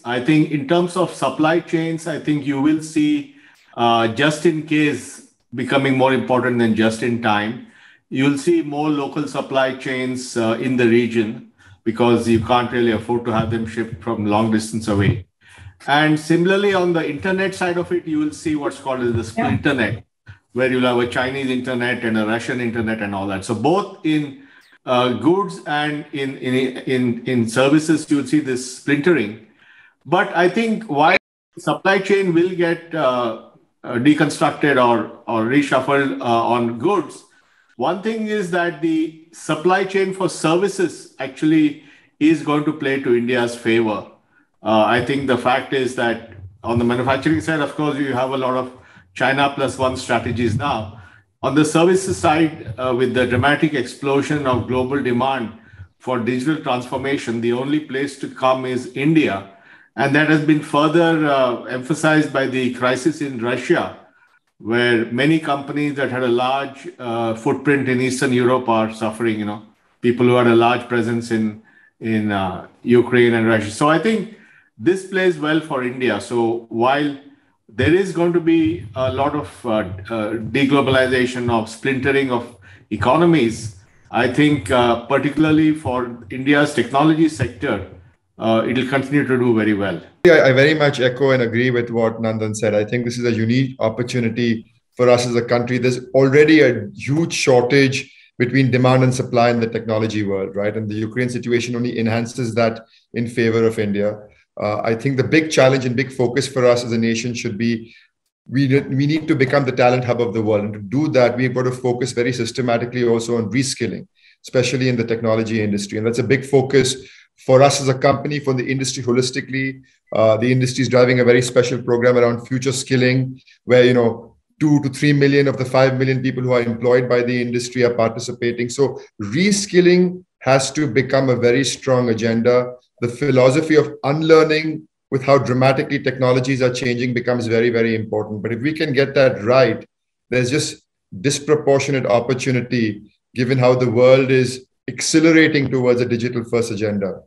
I think in terms of supply chains, I think you will see just in case becoming more important than just in time. You'll see more local supply chains in the region because you can't really afford to have them shipped from long distance away. And similarly, on the internet side of it, you will see what's called as the splinternet, where you'll have a Chinese internet and a Russian internet and all that. So both in goods and in services, you'll see this splintering. But I think while supply chain will get deconstructed or reshuffled on goods, one thing is that the supply chain for services actually is going to play to India's favor. I think the fact is that on the manufacturing side, of course, you have a lot of China plus one strategies now. On the services side, with the dramatic explosion of global demand for digital transformation, the only place to come is India. And that has been further emphasized by the crisis in Russia, where many companies that had a large footprint in Eastern Europe are suffering. People who had a large presence in Ukraine and Russia. So I think this plays well for India. So while there is going to be a lot of deglobalization, of splintering of economies, I think particularly for India's technology sector, it will continue to do very well. I very much echo and agree with what Nandan said. I think this is a unique opportunity for us as a country. There's already a huge shortage between demand and supply in the technology world, right? And the Ukraine situation only enhances that in favor of India. I think the big challenge and big focus for us as a nation should be we need to become the talent hub of the world. And to do that, we've got to focus very systematically also on reskilling, especially in the technology industry. And that's a big focus for us as a company, for the industry holistically. The industry is driving a very special program around future skilling, where 2 to 3 million of the 5 million people who are employed by the industry are participating. So reskilling has to become a very strong agenda. The philosophy of unlearning with how dramatically technologies are changing becomes very, very important. But if we can get that right, there's just disproportionate opportunity given how the world is accelerating towards a digital first agenda.